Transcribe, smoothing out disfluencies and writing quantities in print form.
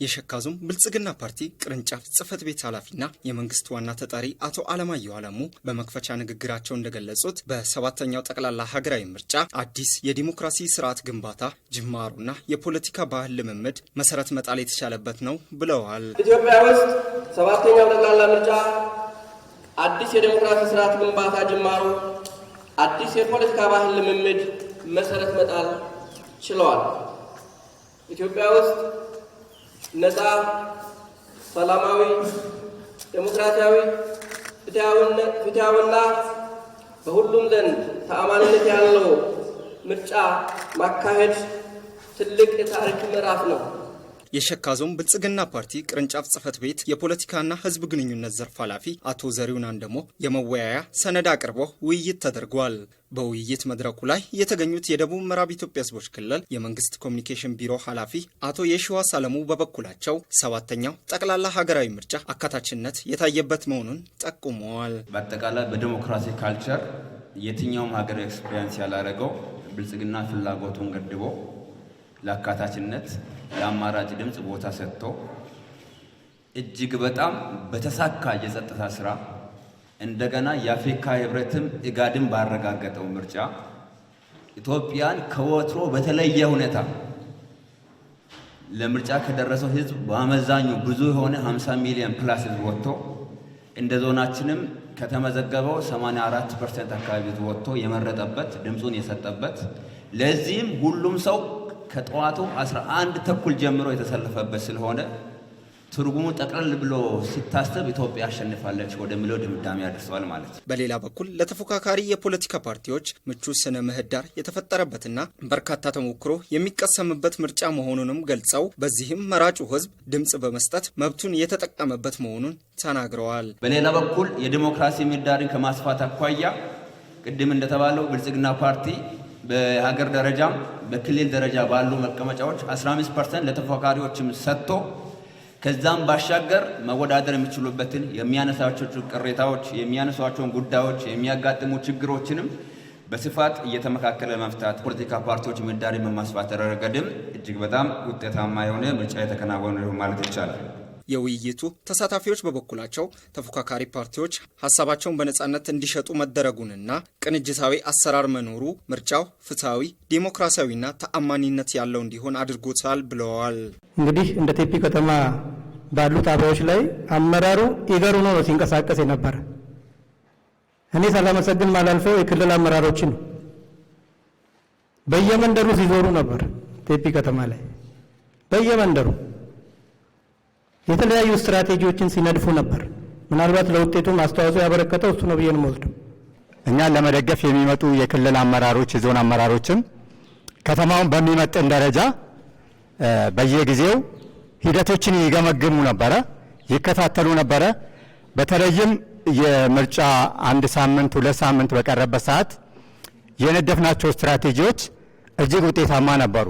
የሸካ ዞን ብልጽግና ፓርቲ ቅርንጫፍ ጽህፈት ቤት ኃላፊና የመንግስት ዋና ተጠሪ አቶ አለማየሁ አለሙ በመክፈቻ ንግግራቸው እንደገለጹት በሰባተኛው ጠቅላላ ሀገራዊ ምርጫ አዲስ የዲሞክራሲ ስርዓት ግንባታ ጅማሮና የፖለቲካ ባህል ልምምድ መሰረት መጣል የተቻለበት ነው ብለዋል። ኢትዮጵያ ውስጥ ሰባተኛው ጠቅላላ ምርጫ አዲስ የዲሞክራሲ ስርዓት ግንባታ ጅማሮ፣ አዲስ የፖለቲካ ባህል ልምምድ መሰረት መጣል ችለዋል። ኢትዮጵያ ውስጥ ነፃ፣ ሰላማዊ፣ ዴሞክራሲያዊ፣ ፍትሃዊና በሁሉም ዘንድ ተአማኒነት ያለው ምርጫ ማካሄድ ትልቅ የታሪክ ምዕራፍ ነው። የሸካ ዞን ብልጽግና ፓርቲ ቅርንጫፍ ጽህፈት ቤት የፖለቲካና ህዝብ ግንኙነት ዘርፍ ኃላፊ አቶ ዘሪሁን አንደሞ የመወያያ ሰነድ አቅርቦ ውይይት ተደርጓል። በውይይት መድረኩ ላይ የተገኙት የደቡብ ምዕራብ ኢትዮጵያ ህዝቦች ክልል የመንግስት ኮሚኒኬሽን ቢሮ ኃላፊ አቶ የሺዋስ አለሙ በበኩላቸው ሰባተኛው ጠቅላላ ሀገራዊ ምርጫ አካታችነት የታየበት መሆኑን ጠቁመዋል። በአጠቃላይ በዲሞክራሲ ካልቸር የትኛውም ሀገር ኤክስፒሪየንስ ያላረገው ብልጽግና ፍላጎቱን ገድቦ ለአካታችነት ለአማራጭ ድምጽ ቦታ ሰጥቶ እጅግ በጣም በተሳካ የጸጥታ ስራ እንደገና የአፍሪካ ህብረትም ኢጋድን ባረጋገጠው ምርጫ ኢትዮጵያን ከወትሮ በተለየ ሁኔታ ለምርጫ ከደረሰው ህዝብ በአመዛኙ ብዙ የሆነ 50 ሚሊዮን ፕላስ ህዝብ ወጥቶ እንደ ዞናችንም ከተመዘገበው 84% አካባቢ ወጥቶ የመረጠበት ድምጹን የሰጠበት ለዚህም ሁሉም ሰው ከጠዋቱ 11 ተኩል ጀምሮ የተሰለፈበት ስለሆነ ትርጉሙ ጠቅለል ብሎ ሲታሰብ ኢትዮጵያ አሸንፋለች ወደሚለው ድምዳሜ ያደርሰዋል ማለት ነው። በሌላ በኩል ለተፎካካሪ የፖለቲካ ፓርቲዎች ምቹ ስነ ምህዳር የተፈጠረበትና በርካታ ተሞክሮ የሚቀሰምበት ምርጫ መሆኑንም ገልጸው በዚህም መራጩ ህዝብ ድምጽ በመስጠት መብቱን የተጠቀመበት መሆኑን ተናግረዋል። በሌላ በኩል የዲሞክራሲ ምህዳርን ከማስፋት አኳያ ቅድም እንደተባለው ብልጽግና ፓርቲ በሀገር ደረጃም በክልል ደረጃ ባሉ መቀመጫዎች 15% ለተፎካካሪዎችም ሰጥቶ ከዛም ባሻገር መወዳደር የሚችሉበትን የሚያነሳቸው ቅሬታዎች የሚያነሷቸውን ጉዳዮች የሚያጋጥሙ ችግሮችንም በስፋት እየተመካከለ መፍታት ፖለቲካ ፓርቲዎች ምህዳርን በማስፋት ረገድም እጅግ በጣም ውጤታማ የሆነ ምርጫ የተከናወነ ማለት ይቻላል። የውይይቱ ተሳታፊዎች በበኩላቸው ተፎካካሪ ፓርቲዎች ሀሳባቸውን በነጻነት እንዲሸጡ መደረጉንና ቅንጅታዊ አሰራር መኖሩ ምርጫው ፍትሃዊ፣ ዲሞክራሲያዊና ተአማኒነት ያለው እንዲሆን አድርጎታል ብለዋል። እንግዲህ እንደ ቴፒ ከተማ ባሉ ጣቢያዎች ላይ አመራሩ ኢገር ሆኖ ነው ሲንቀሳቀስ የነበረ። እኔ ሳላመሰግን ማላልፈው የክልል አመራሮችን በየመንደሩ ሲዞሩ ነበር። ቴፒ ከተማ ላይ በየመንደሩ የተለያዩ ስትራቴጂዎችን ሲነድፉ ነበር። ምናልባት ለውጤቱ አስተዋጽኦ ያበረከተው እሱ ነው ብዬ ነው የምወስደው። እኛን ለመደገፍ የሚመጡ የክልል አመራሮች የዞን አመራሮችም ከተማውን በሚመጥን ደረጃ በየጊዜው ሂደቶችን ይገመግሙ ነበረ፣ ይከታተሉ ነበረ። በተለይም የምርጫ 1 ሳምንት 2 ሳምንት በቀረበት ሰዓት የነደፍናቸው ስትራቴጂዎች እጅግ ውጤታማ ነበሩ።